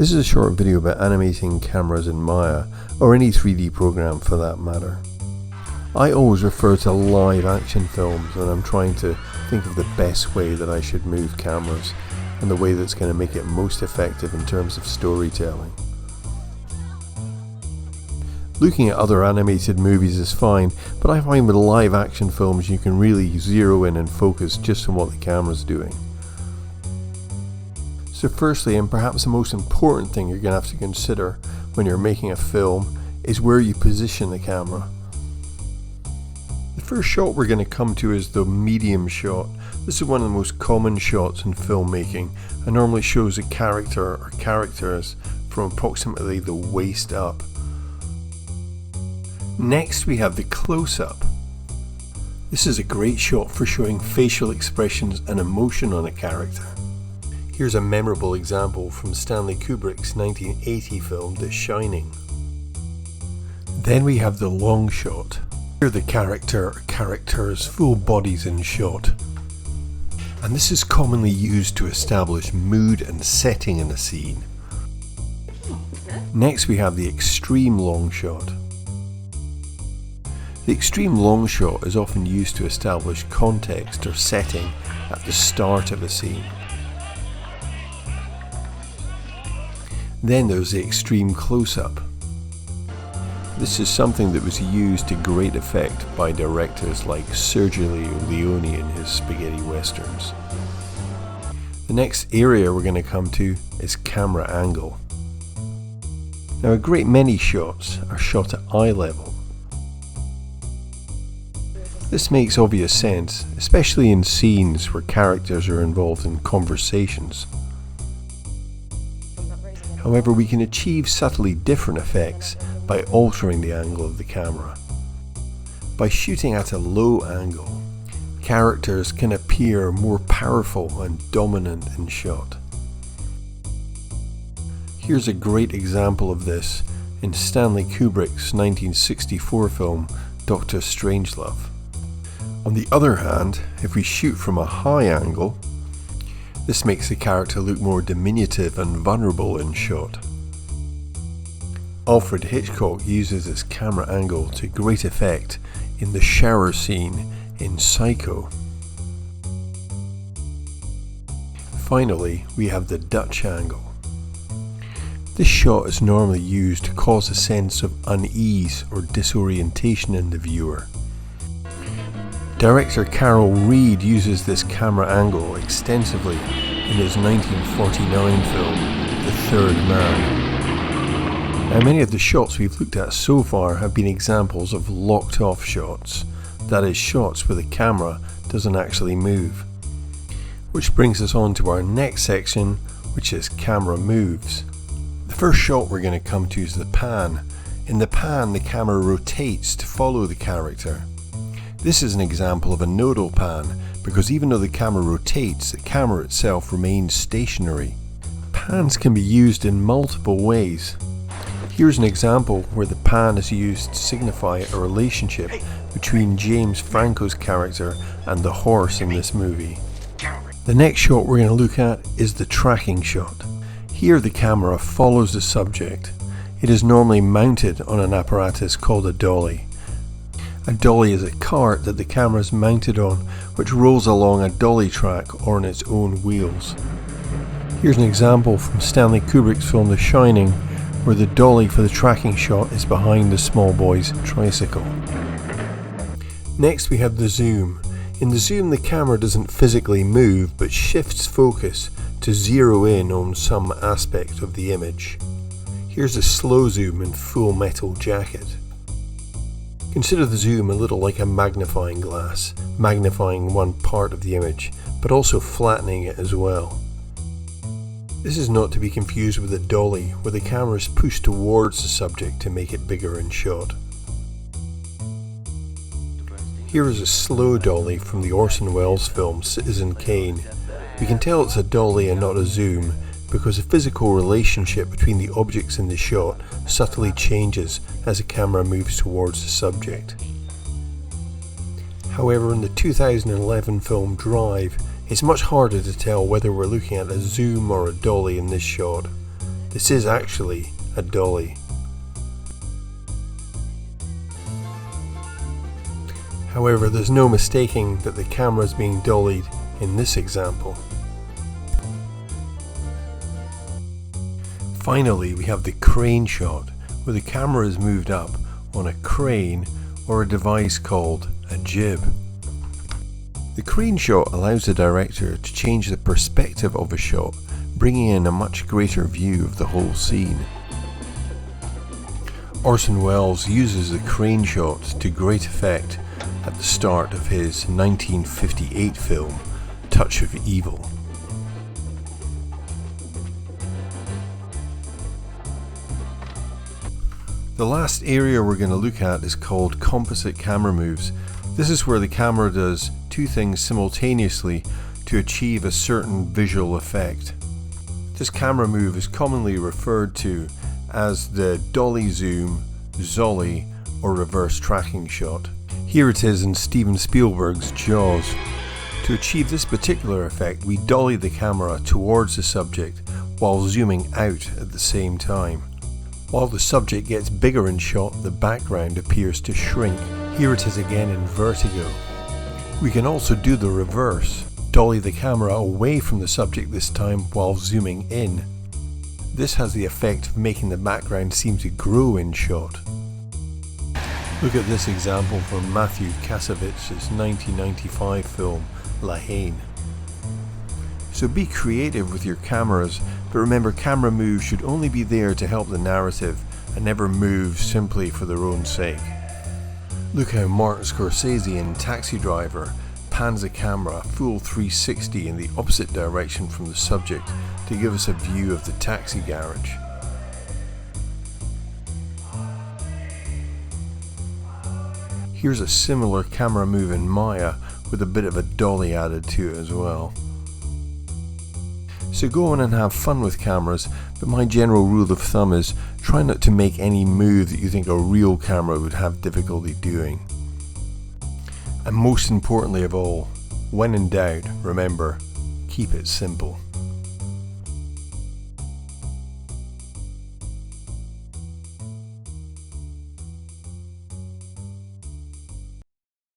This is a short video about animating cameras in Maya, or any 3D program for that matter. I always refer to live action films when I'm trying to think of the best way that I should move cameras and the way that's going to make it most effective in terms of storytelling. Looking at other animated movies is fine, but I find with live action films you can really zero in and focus just on what the camera's doing. So firstly, and perhaps the most important thing you're going to have to consider when you're making a film, is where you position the camera. The first shot we're going to come to is the medium shot. This is one of the most common shots in filmmaking and normally shows a character or characters from approximately the waist up. Next we have the close-up. This is a great shot for showing facial expressions and emotion on a character. Here's a memorable example from Stanley Kubrick's 1980 film The Shining. Then we have the long shot. Here the character or characters' full bodies in shot. And this is commonly used to establish mood and setting in a scene. Next we have the extreme long shot. The extreme long shot is often used to establish context or setting at the start of a scene. Then there's the extreme close-up. This is something that was used to great effect by directors like Sergio Leone in his spaghetti westerns. The next area we're going to come to is camera angle. Now a great many shots are shot at eye level. This makes obvious sense, especially in scenes where characters are involved in conversations. However, we can achieve subtly different effects by altering the angle of the camera. By shooting at a low angle, characters can appear more powerful and dominant in shot. Here's a great example of this in Stanley Kubrick's 1964 film Dr. Strangelove. On the other hand, if we shoot from a high angle, this makes the character look more diminutive and vulnerable in shot. Alfred Hitchcock uses this camera angle to great effect in the shower scene in Psycho. Finally, we have the Dutch angle. This shot is normally used to cause a sense of unease or disorientation in the viewer. Director Carol Reed uses this camera angle extensively in his 1949 film, The Third Man. Now many of the shots we've looked at so far have been examples of locked off shots, that is, shots where the camera doesn't actually move. Which brings us on to our next section, which is camera moves. The first shot we're going to come to is the pan. In the pan, the camera rotates to follow the character. This is an example of a nodal pan because even though the camera rotates, the camera itself remains stationary. Pans can be used in multiple ways. Here's an example where the pan is used to signify a relationship between James Franco's character and the horse in this movie. The next shot we're going to look at is the tracking shot. Here the camera follows the subject. It is normally mounted on an apparatus called a dolly. A dolly is a cart that the camera is mounted on, which rolls along a dolly track or on its own wheels. Here's an example from Stanley Kubrick's film The Shining, where the dolly for the tracking shot is behind the small boy's tricycle. Next we have the zoom. In the zoom the camera doesn't physically move but shifts focus to zero in on some aspect of the image. Here's a slow zoom in Full Metal Jacket. Consider the zoom a little like a magnifying glass, magnifying one part of the image, but also flattening it as well. This is not to be confused with a dolly, where the camera is pushed towards the subject to make it bigger in shot. Here is a slow dolly from the Orson Welles film Citizen Kane. We can tell it's a dolly and not a zoom because the physical relationship between the objects in the shot subtly changes as the camera moves towards the subject. However, in the 2011 film Drive, it's much harder to tell whether we're looking at a zoom or a dolly in this shot. This is actually a dolly. However, there's no mistaking that the camera is being dollied in this example. Finally, we have the crane shot, where the camera is moved up on a crane or a device called a jib. The crane shot allows the director to change the perspective of a shot, bringing in a much greater view of the whole scene. Orson Welles uses the crane shot to great effect at the start of his 1958 film, Touch of Evil. The last area we're going to look at is called composite camera moves. This is where the camera does two things simultaneously to achieve a certain visual effect. This camera move is commonly referred to as the dolly zoom, zolly, or reverse tracking shot. Here it is in Steven Spielberg's Jaws. To achieve this particular effect, we dolly the camera towards the subject while zooming out at the same time. While the subject gets bigger in shot, the background appears to shrink. Here it is again in Vertigo. We can also do the reverse, dolly the camera away from the subject this time while zooming in. This has the effect of making the background seem to grow in shot. Look at this example from Matthew Kassavitz's 1995 film, La Haine. So be creative with your cameras, but remember, camera moves should only be there to help the narrative and never move simply for their own sake. Look how Martin Scorsese in Taxi Driver pans the camera full 360 in the opposite direction from the subject to give us a view of the taxi garage. Here's a similar camera move in Maya with a bit of a dolly added to it as well. So go on and have fun with cameras, but my general rule of thumb is try not to make any move that you think a real camera would have difficulty doing. And most importantly of all, when in doubt, remember, keep it simple.